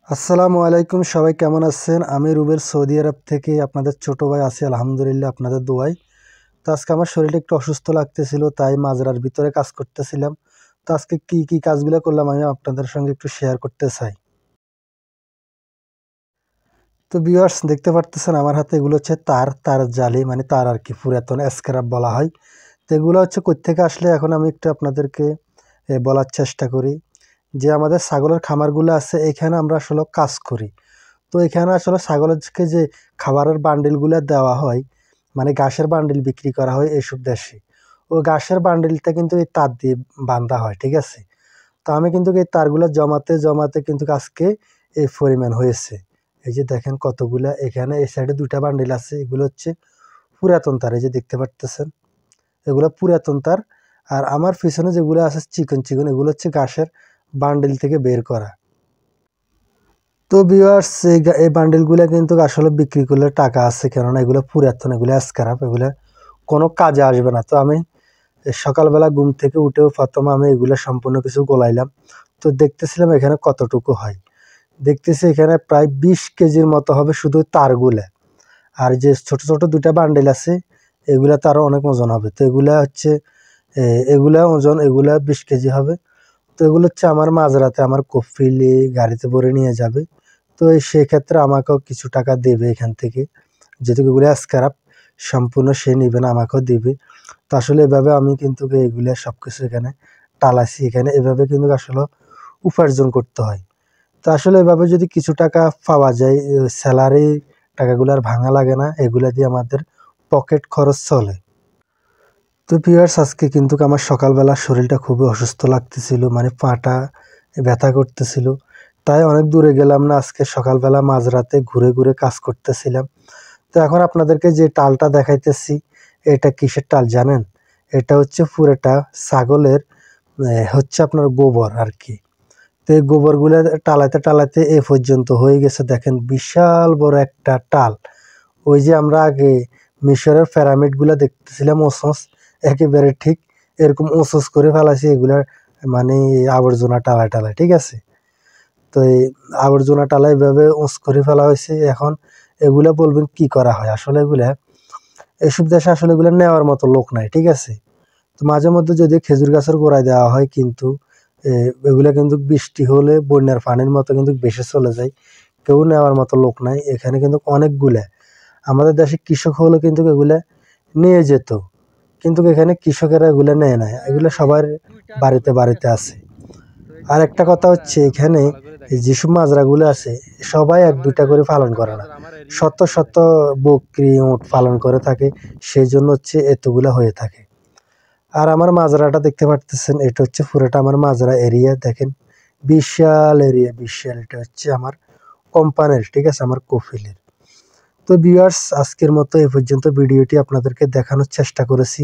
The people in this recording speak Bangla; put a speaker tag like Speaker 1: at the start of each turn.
Speaker 1: আসসালামু আলাইকুম, সবাই কেমন আছেন? আমি রুবেল সৌদি আরব থেকে আপনাদের ছোট ভাই আছি আলহামদুলিল্লাহ আপনাদের দোয়ায়। তো আজকে আমার শরীরটা একটু অসুস্থ লাগতেছিল, তাই মাজরার ভিতরে কাজ করতেছিলাম। তো আজকে কি কাজগুলো করলাম আমি আপনাদের সঙ্গে একটু শেয়ার করতে চাই। তো ভিউয়ার্স, দেখতে পারতেছেন আমার হাতে এগুলো হচ্ছে তার জালি, মানে তার আর কি, পুরাতন স্ক্র্যাপ বলা হয়। তো এগুলো হচ্ছে কোত্থেকে আসলে এখন আমি একটু আপনাদেরকে বলার চেষ্টা করি। যে আমাদের ছাগলের খামারগুলো আছে, এখানে আমরা আসলে কাজ করি। তো এখানে আসলে ছাগলকে যে খাবারের বান্ডিলগুলো দেওয়া হয়, মানে ঘাসের বান্ডিল বিক্রি করা হয় এইসব দেশে। ও ঘাসের বান্ডিলটা কিন্তু এই তার দিয়ে বাঁধা হয়, ঠিক আছে? তো আমি কিন্তু এই তারগুলো জমাতে জমাতে কিন্তু আজকে এই পরিমাণ হয়েছে। এই যে দেখেন কতগুলা, এখানে এই সাইডে 2টা বান্ডিল আছে, এগুলো হচ্ছে পুরাতন তার, এই যে দেখতে পারতেছেন এগুলো পুরাতন তার। আর আমার পিছনে যেগুলো আছে চিকন চিকন, এগুলো হচ্ছে ঘাসের বান্ডিল থেকে বের করা। তো ভিউয়ার্স, এই বান্ডেলগুলো কিন্তু আসলে বিক্রি করলে টাকা আছে, কেননা এগুলো পুরাতন, এগুলো স্ক্র্যাপ, এগুলো কোনো কাজে আসবে না। তো আমি সকালবেলা ঘুম থেকে উঠেও প্রথমে আমি এগুলো সম্পূর্ণ কিছু গোলাইলাম। তো দেখতেছিলাম এখানে কতটুকু হয়। দেখতেছি এখানে প্রায় 20 কেজির মতো হবে শুধু তারগুলা। আর যে ছোট ছোট 2টা বান্ডেল আছে, এগুলা তো আরো অনেক ওজন হবে। তো এগুলা হচ্ছে এগুলা ওজন, এগুলা 20 কেজি হবে। তো এগুলো হচ্ছে আমার মাঝরাতে আমার কফিলে গাড়িতে ভরে নিয়ে যাবে। তো সেক্ষেত্রে আমাকেও কিছু টাকা দেবে এখান থেকে, যেহেতু এগুলো স্ক্র্যাপ, সম্পূর্ণ সে নিবে না, আমাকেও দিবে। তো আসলে এভাবে আমি কিন্তু এগুলো সবকিছু এখানে টালাইছি, এখানে এভাবে কিন্তু আসলে উপার্জন করতে হয়। তো আসলে এভাবে যদি কিছু টাকা পাওয়া যায়, স্যালারি টাকাগুলো আর ভাঙা লাগে না, এগুলা দিয়ে আমাদের পকেট খরচ চলে। তো ভিউয়ার্স, আজকে কিন্তু আমার সকালবেলা শরীরটা খুবই অসুস্থ লাগতেছিল, মানে পাটা ব্যথা করতেছিল। তাই অনেক দূরে গেলাম না, আজকে সকালবেলা মাঝরাতে ঘুরে ঘুরে কাজ করতেছিলাম। তো এখন আপনাদেরকে যে টালটা দেখাইতেছি, এটা কিসের টাল জানেন? এটা হচ্ছে পুরোটা ছাগলের হচ্ছে আপনার গোবর আর কি। তো এই গোবরগুলো টালাইতে টালাইতে এ পর্যন্ত হয়ে গেছে, দেখেন বিশাল বড় একটা টাল। ওই যে আমরা আগে মিশরের পিরামিড গুলা দেখতেছিলাম ওসস, একেবারে ঠিক এরকম ওসস করে ফেলাছি এগুলা, মানে আবর্জনা টালা টালা, ঠিক আছে? তো এই আবর্জনা টালা এভাবে উঁচ করে ফেলা হয়েছে। এখন এগুলা বলবেন কি করা হয়, আসলে এগুলা এসব দেশে আসলে এগুলা নেওয়ার মতো লোক নাই, ঠিক আছে? তো মাঝে মধ্যে যদি খেজুর গাছের গোড়ায় দেওয়া হয়, কিন্তু এগুলা কিন্তু বৃষ্টি হলে বন্যার পানির মতো কিন্তু বেশি চলে যায়, কেউ নেওয়ার মতো লোক নাই। এখানে কিন্তু অনেকগুলা, আমাদের দেশে কৃষক হলে কিন্তু এগুলা নিয়ে যেত, কিন্তু এখানে কৃষকেরা এগুলা নেয় না, এগুলা সবার বাড়িতে বাড়িতে আছে। আর একটা কথা হচ্ছে, এখানে যেসব মাজরাগুলো আছে সবাই 1-2টা করে পালন করে না, শত শত বকরি উট পালন করে থাকে, সেই জন্য হচ্ছে এতগুলা হয়ে থাকে। আর আমার মাজরাটা দেখতে পারতেছেন, এটা হচ্ছে পুরোটা আমার মাজরা এরিয়া, দেখেন বিশাল এরিয়া, বিশাল। এটা হচ্ছে আমার কোম্পানির, ঠিক আছে, আমার কফিলের। তো ভিউয়ার্স, আজকের মতো এ পর্যন্ত ভিডিওটি আপনাদেরকে দেখানোর চেষ্টা করেছি।